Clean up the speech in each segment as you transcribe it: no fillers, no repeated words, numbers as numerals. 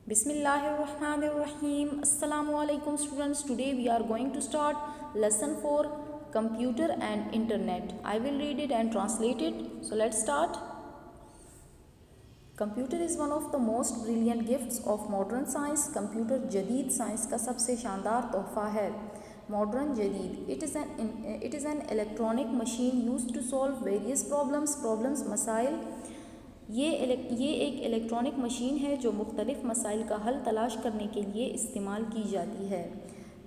Bismillahirrahmanirrahim. Assalamu alaikum students. Today we are going to start lesson 4 computer and internet. I will read it and translate it. So let's start. Computer is one of the most brilliant gifts of modern science. Computer जदीद science का सबसे शानदार तोहफा है. Modern जदीद it is an electronic machine used to solve various problems मसाइल. ये एक इलेक्ट्रॉनिक मशीन है जो मुख्तलिफ़ मसाइल का हल तलाश करने के लिए इस्तेमाल की जाती है.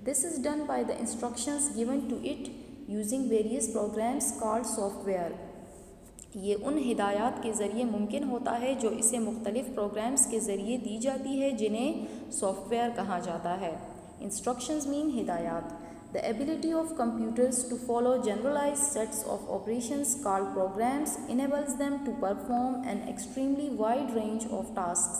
This is done by the instructions given to it using various programs called software. ये उन हिदायत के ज़रिए मुमकिन होता है जो इसे मुख्तलिफ़ प्रोग्राम्स के ज़रिए दी जाती है जिन्हें सॉफ्टवेयर कहा जाता है. इंस्ट्रक्शंस मीन हिदायत. The ability of computers to follow generalized sets of operations called programs enables them to perform an extremely wide range of tasks.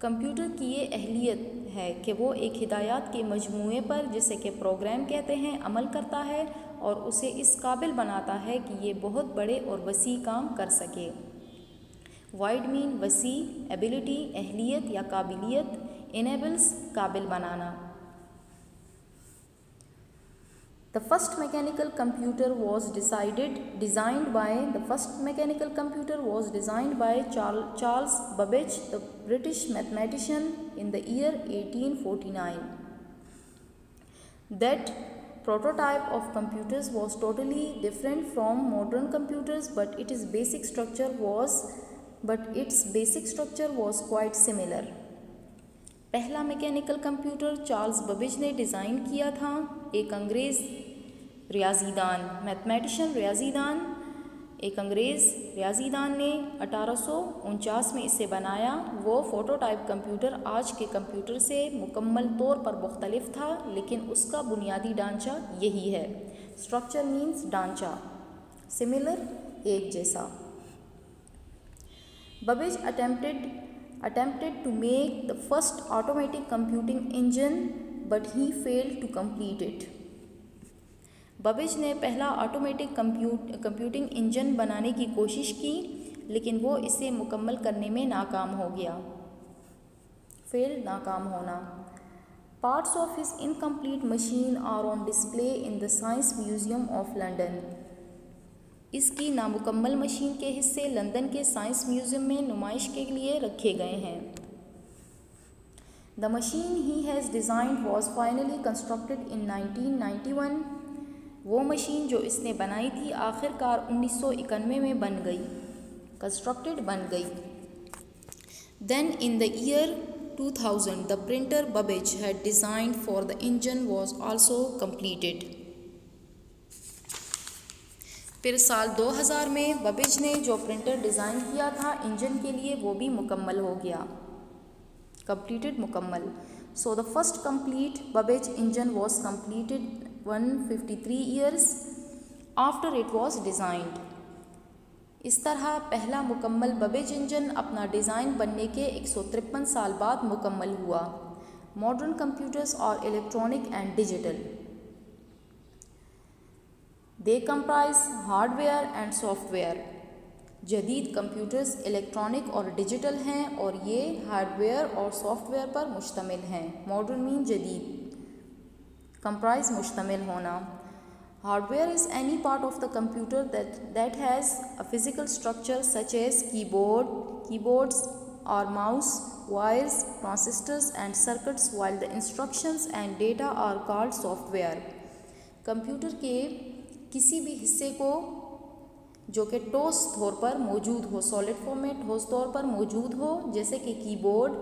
Computer की ये अहलियत है कि वो एक हिदायत के मजमूए पर जिसे कि प्रोग्राम कहते हैं अमल करता है और उसे इस काबिल बनाता है कि ये बहुत बड़े और वसी काम कर सके. वाइड मीन वसी, एबिलिटी अहलियत या काबिलियत, इनेबल्स काबिल बनाना. The first mechanical computer was designed by Charles Babbage, the British mathematician, in the year 1849. That prototype of computers was totally different from modern computers, but its basic structure was quite similar. पहला mechanical computer Charles Babbage ने design किया था. एक अंग्रेज़ रियाजीदान ने 1849 में इसे बनाया. वो फोटोटाइप कंप्यूटर आज के कंप्यूटर से मुकम्मल तौर पर मुख्तलिफ था, लेकिन उसका बुनियादी ढांचा यही है. स्ट्रक्चर मीन्स ढांचा, सिमिलर एक जैसा. Babbage attempted to make the first automatic computing engine, but he failed to complete it. Babbage ने पहला ऑटोमेटिक कंप्यूटिंग इंजन बनाने की कोशिश की, लेकिन वो इसे मुकम्मल करने में नाकाम हो गया. नाकाम होना. Parts of his incomplete machine are on display in the science museum of London. इसकी नामुकम्मल मशीन के हिस्से लंदन के साइंस म्यूज़ियम में नुमाइश के लिए रखे गए हैं. The machine he has designed was finally constructed in 1991. वो मशीन जो इसने बनाई थी आखिरकार 1991 में बन गई. Then in the year 2000 the printer Babbage had designed for the engine was also completed. फिर साल 2000 में बबेज ने जो प्रिंटर डिज़ाइन किया था इंजन के लिए वो भी मुकम्मल हो गया. मुकम्मल. So the first complete Babbage engine was completed 153 years after it was designed. इस तरह पहला मुकम्मल बबेज इंजन अपना डिज़ाइन बनने के 153 साल बाद मुकम्मल हुआ. मॉडर्न कंप्यूटर्स और electronic and digital. They comprise hardware and software. जदीद कंप्यूटर्स इलेक्ट्रॉनिक और डिजिटल हैं और ये हार्डवेयर और सॉफ्टवेयर पर मुश्तमिल हैं. मॉडर्न मीन जदीद. कंप्राइज मुश्तमिल होना. Hardware is any part of the computer that has a physical structure such as keyboards or mouse, wires, transistors and circuits, while the instructions and data are called software. Computer के किसी भी हिस्से को जो कि ठोस तौर पर मौजूद हो, सॉलिड फॉर्म में ठोस तौर पर मौजूद हो, जैसे कि कीबोर्ड,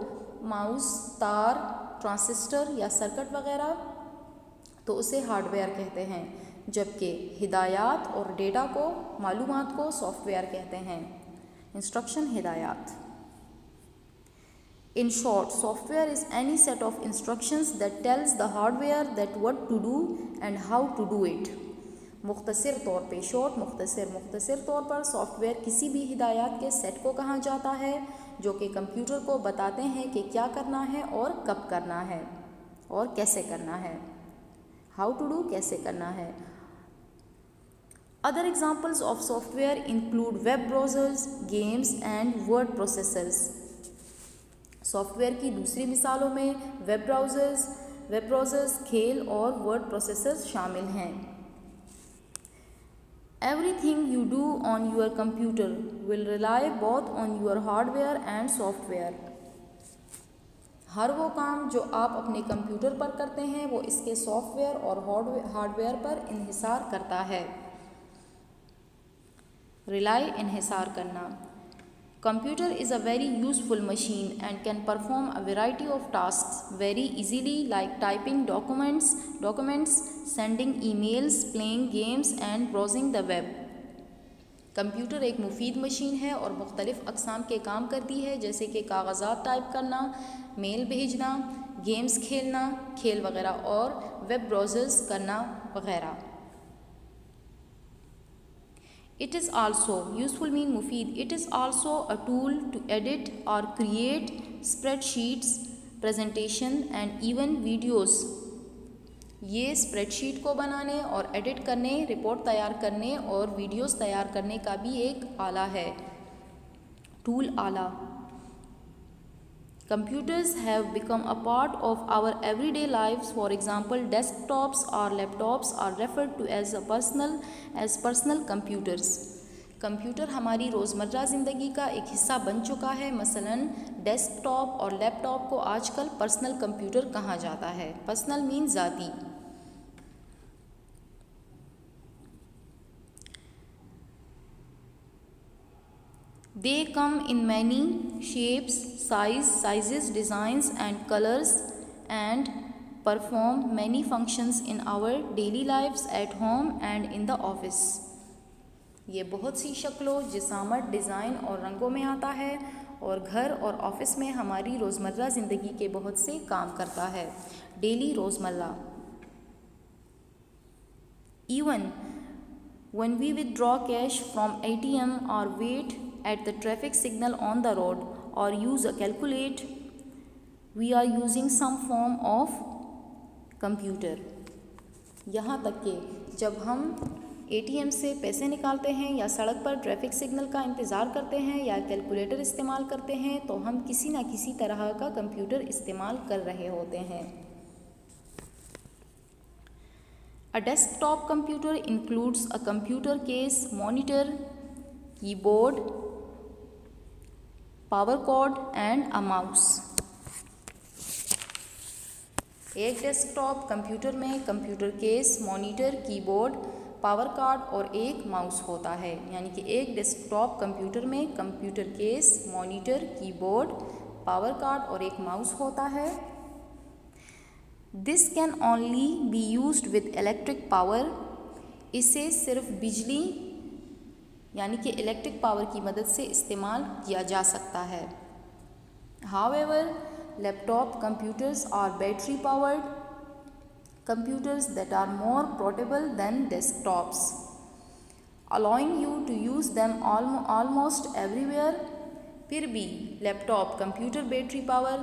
माउस, तार, ट्रांजिस्टर या सर्किट वगैरह, तो उसे हार्डवेयर कहते हैं. जबकि हिदायत और डेटा को, मालूमात को सॉफ्टवेयर कहते हैं. इंस्ट्रक्शन, हिदायत. In short, software is any set of instructions that tells the hardware that what to do and how to do it. मुख्तसर तौर पे, मुख्तसर तौर पर सॉफ्टवेयर किसी भी हिदायत के सेट को कहा जाता है जो कि कंप्यूटर को बताते हैं कि क्या करना है और कब करना है और कैसे करना है. हाउ टू डू, कैसे करना है. Other examples of software include web browsers, games and word processors. Software की दूसरी मिसालों में वेब ब्राउज़र्स, खेल और वर्ड प्रोसेसर्स शामिल हैं। Everything you do on your computer will rely both on your hardware and software. हर वो काम जो आप अपने कंप्यूटर पर करते हैं वो इसके सॉफ्टवेयर और हार्डवेयर पर इन्हिसार करता है। रिलाई इन्हिसार करना। Computer is a very useful machine and can perform a variety of tasks very easily like typing documents, sending emails, playing games and browsing the web. Computer एक मुफीद मशीन है और मुख्तलिफ़ अक़साम के काम करती है जैसे कि कागज़ात टाइप करना, मेल भेजना, गेम्स खेलना, खेल वगैरह और वेब ब्राउज़र्स करना वगैरह। It is also useful mean मुफीद। It is also a tool to edit or create spreadsheets, presentation and even videos। ये स्प्रेडशीट को बनाने और एडिट करने, रिपोर्ट तैयार करने और वीडियोस तैयार करने का भी एक आला है, टूल आला। Computers have become a part of our everyday lives. For example, desktops or laptops are referred to as personal computers. Computer हमारी रोज़मर्रा ज़िंदगी का एक हिस्सा बन चुका है। मसलन डेस्कटॉप और लैपटॉप को आजकल पर्सनल कंप्यूटर कहा जाता है। पर्सनल मीन ज़ाती। They come in many shapes, sizes, designs and colors and perform many functions in our daily lives at home and in the office। ये बहुत सी शक्लों, जिसामत, डिज़ाइन और रंगों में आता है और घर और ऑफिस में हमारी रोज़मर्रा ज़िंदगी के बहुत से काम करता है। डेली रोज़मर्रा। Even when we withdraw cash from ATM or wait at the traffic signal on the road or use a calculator, we are using some form of computer। यहाँ तक कि जब हम ATM से पैसे निकालते हैं या सड़क पर ट्रैफिक सिग्नल का इंतज़ार करते हैं या कैलकुलेटर इस्तेमाल करते हैं तो हम किसी न किसी तरह का कंप्यूटर इस्तेमाल कर रहे होते हैं। A desktop computer includes a computer case, monitor, keyboard, power cord and a mouse। एक डेस्कटॉप कंप्यूटर में computer case, monitor, keyboard, power card और एक माउस होता है। यानी कि एक डेस्कटॉप कंप्यूटर में computer case, monitor, keyboard, power card और एक माउस होता है। This can only be used with electric power. इसे सिर्फ बिजली यानी कि इलेक्ट्रिक पावर की मदद से इस्तेमाल किया जा सकता है। However laptop computers are battery powered computers that are more portable than desktops, allowing you to use them almost everywhere। फिर भी laptop computer battery power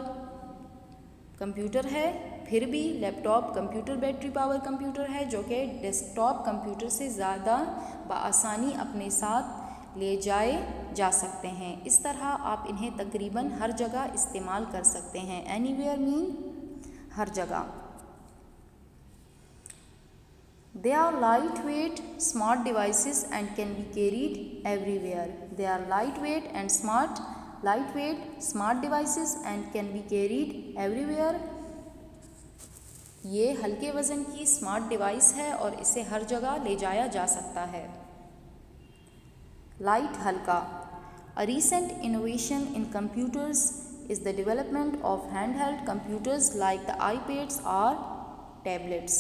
computer है, फिर भी laptop computer battery power computer है जो कि डेस्कटॉप कंप्यूटर से ज़्यादा बआसानी अपने साथ ले जाए जा सकते हैं। इस तरह आप इन्हें तकरीबन हर जगह इस्तेमाल कर सकते हैं। एनीवेयर मीन हर जगह। They are lightweight smart devices and can be carried everywhere. They are lightweight smart devices and can be carried everywhere। ये हल्के वज़न की स्मार्ट डिवाइस है और इसे हर जगह ले जाया जा सकता है। लाइट हल्का। A recent innovation in computers is the development of handheld computers like the iPads or tablets।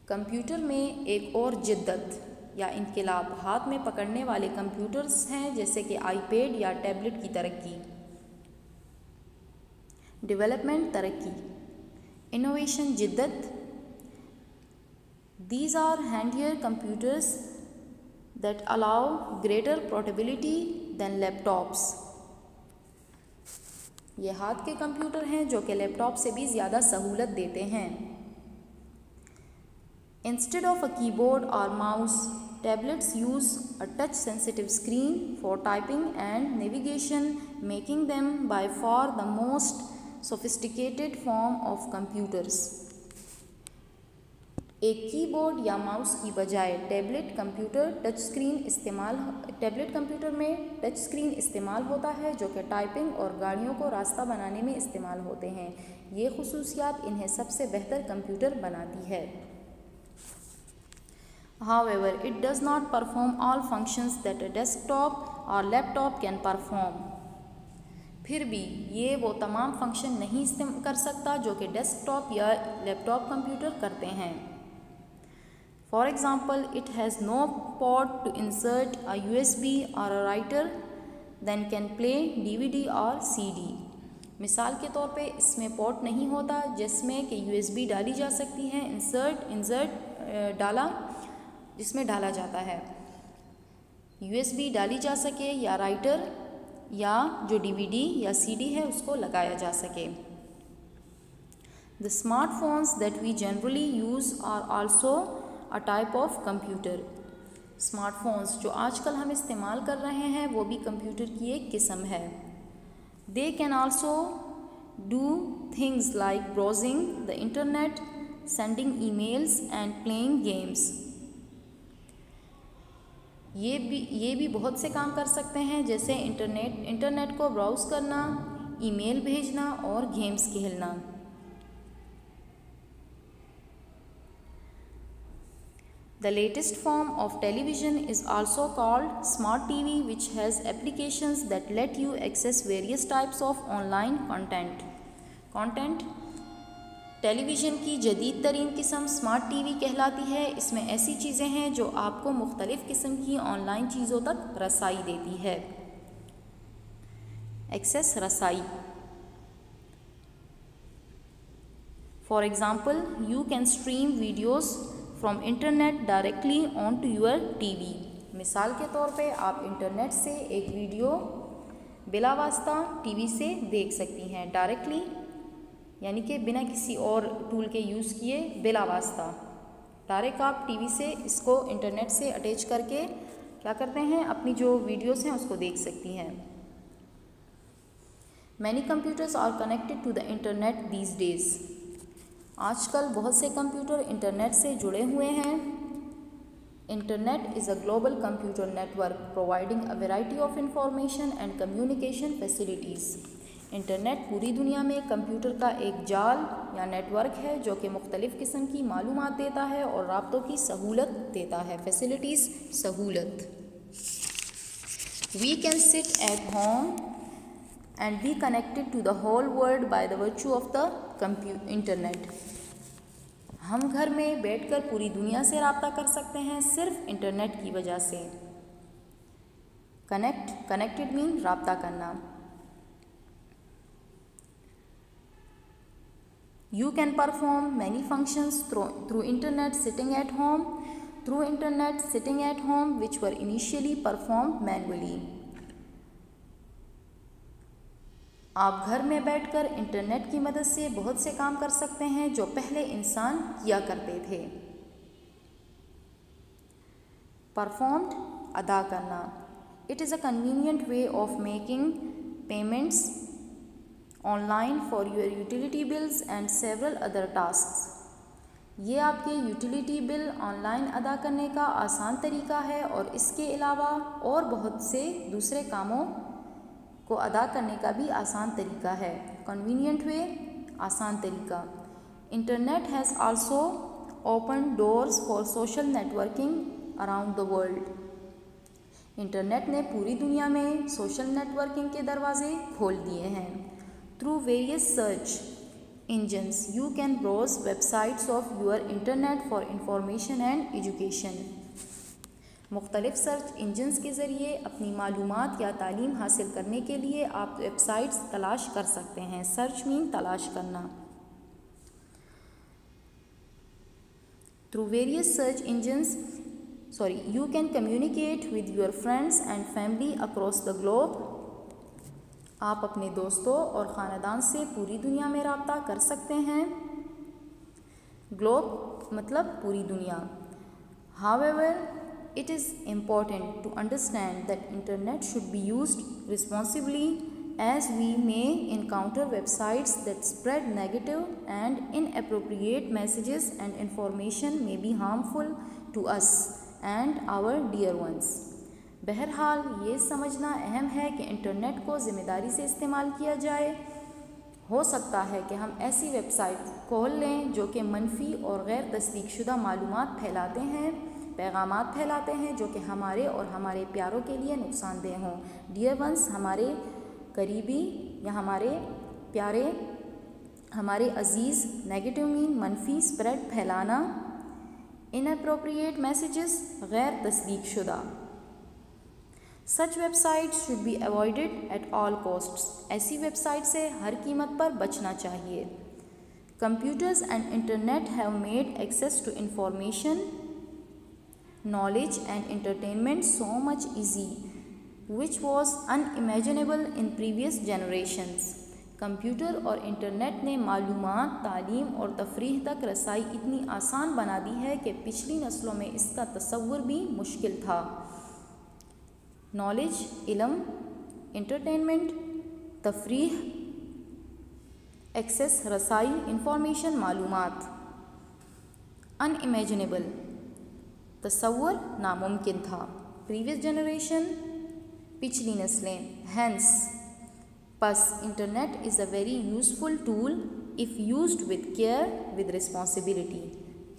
Computer में एक और जिद्दत या इनकलाब हाथ में पकड़ने वाले कंप्यूटर्स हैं जैसे कि आईपैड या टैबलेट की तरक्की। डेवलपमेंट तरक्की, इनोवेशन जिद्दत। These are handier computers that allow greater portability than laptops. ये हाथ के कंप्यूटर हैं जो कि लैपटॉप से भी ज़्यादा सहूलत देते हैं। Instead of a keyboard or mouse, tablets use a touch-sensitive screen for typing and navigation making them by far the most sophisticated form of computers. एक कीबोर्ड या माउस की बजाय टैबलेट कंप्यूटर में टच स्क्रीन इस्तेमाल होता है जो कि टाइपिंग और गाड़ियों को रास्ता बनाने में इस्तेमाल होते हैं। ये खुसूसियात इन्हें सबसे बेहतर कंप्यूटर बनाती है। However, it does not perform all functions that a desktop or laptop can perform. फिर भी ये वो तमाम फंक्शन नहीं कर सकता जो कि डेस्कटॉप या लैपटॉप कंप्यूटर करते हैं। For example, it has no port to insert a USB or a writer, then can play DVD or CD. मिसाल के तौर पे इसमें पोर्ट नहीं होता जिसमें कि USB डाली जा सकती है, जिसमें डाला जाता है, USB डाली जा सके या राइटर या जो DVD या CD है उसको लगाया जा सके। The smartphones that we generally use are also a type of computer. Smartphones जो आजकल हम इस्तेमाल कर रहे हैं वो भी कंप्यूटर की एक किस्म है। They can also do things like browsing the internet, sending emails and playing games. ये भी बहुत से काम कर सकते हैं जैसे इंटरनेट को ब्राउज़ करना, ईमेल भेजना और गेम्स खेलना। The latest form of television is also called smart TV, which has applications that let you access various types of online content. Television की जदीद तरीन किस्म स्मार्ट टीवी कहलाती है। इसमें ऐसी चीज़ें हैं जो आपको मुख्तलिफ़ किस्म की ऑनलाइन चीज़ों तक रसाई देती है। एक्सेस रसाई। For example, you can stream videos from internet directly on to your TV. मिसाल के तौर पे आप इंटरनेट से एक वीडियो बिला वास्ता TV से देख सकती हैं, डायरेक्टली यानी कि बिना किसी और टूल के यूज़ किए, बिला वास्ता डायरेक्ट आप TV से इसको इंटरनेट से अटैच करके क्या करते हैं, अपनी जो वीडियोस हैं उसको देख सकती हैं। Many computers are connected to the internet these days. आजकल बहुत से कंप्यूटर इंटरनेट से जुड़े हुए हैं। Internet is a global computer network providing a variety of information and communication facilities. Internet पूरी दुनिया में कंप्यूटर का एक जाल या नेटवर्क है जो कि मुख्तलिफ़ किस्म की मालूमात देता है और राब्तों की सहूलत देता है। फैसिलिटीज़, सहूलत। We can sit at home and be connected to the whole world by the virtue of the internet. हम घर में बैठकर पूरी दुनिया से राब्ता कर सकते हैं सिर्फ इंटरनेट की वजह से। कनेक्टेड मीन राब्ता करना। You can perform many functions through internet sitting at home which were initially performed manually. आप घर में बैठकर इंटरनेट की मदद से बहुत से काम कर सकते हैं जो पहले इंसान किया करते थे। परफॉर्म्ड, अदा करना। It is a convenient way of making payments online for your utility bills and several other tasks. ये आपके यूटिलिटी बिल ऑनलाइन अदा करने का आसान तरीका है और इसके अलावा और बहुत से दूसरे कामों को अदा करने का भी आसान तरीका है। कन्वीनियंट वे, आसान तरीका। Internet has also open doors for social networking around the world. Internet ने पूरी दुनिया में सोशल नेटवर्किंग के दरवाजे खोल दिए हैं। Through various search engines you can browse websites of your internet for information and education. मुख्तलिफ सर्च इंजन्स के ज़रिए अपनी मालूमात या तालीम हासिल करने के लिए आप वेबसाइट्स तलाश कर सकते हैं। सर्च मीन तलाश करना। Through various search engines you can communicate with your friends and family across the globe. आप अपने दोस्तों और ख़ानदान से पूरी दुनिया में राब्ता कर सकते हैं। ग्लोब मतलब पूरी दुनिया। However, it is important to understand that internet should be used responsibly as we may encounter websites that spread negative and inappropriate messages and information may be harmful to us and our dear ones. बहरहाल ये समझना अहम है कि internet को ज़िम्मेदारी से इस्तेमाल किया जाए। हो सकता है कि हम ऐसी वेबसाइट खोल लें जो कि मनफी और गैर तस्दीकशुदा मालूमात फैलाते हैं, पैगामात फैलाते हैं जो कि हमारे और हमारे प्यारों के लिए नुकसानदेह हों। डियर वंस, हमारे करीबी या हमारे प्यारे, हमारे अजीज़, नेगेटिव मीन मनफी स्प्रेड फैलाना, इनअप्रोप्रिएट मैसेजेस गैर तस्दीकशुदा। Such website should be avoided at all costs. ऐसी वेबसाइट से हर कीमत पर बचना चाहिए। Computers and internet have made access to information, knowledge and entertainment so much easy which was unimaginable in previous generations. Computer और इंटरनेट ने मालूमात, तालीम और तफरीह तक रसाई इतनी आसान बना दी है कि पिछली नस्लों में इसका तसव्वुर भी मुश्किल था। नॉलेज, इल्म, इंटरटेनमेंट, तफरीह, एक्सेस, रसाई, इंफॉर्मेशन, मालूमात, अनइमेजिनेबल, तसव्वुर नामुमकिन था। प्रीवियस जनरेशन, पिछली नस्लें। हैंस, बस internet is a very useful tool if used with care with responsibility.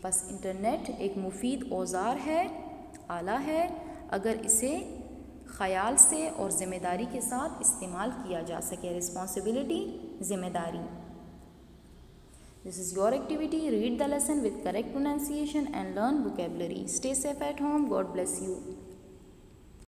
बस इंटरनेट एक मुफीद औज़ार है, आला है, अगर इसे ख़याल से और ज़िम्मेदारी के साथ इस्तेमाल किया जा सके। रिस्पॉन्सिबिलिटी, ज़िम्मेदारी। This is your activity. Read the lesson with correct pronunciation and learn vocabulary. Stay safe at home. God bless you.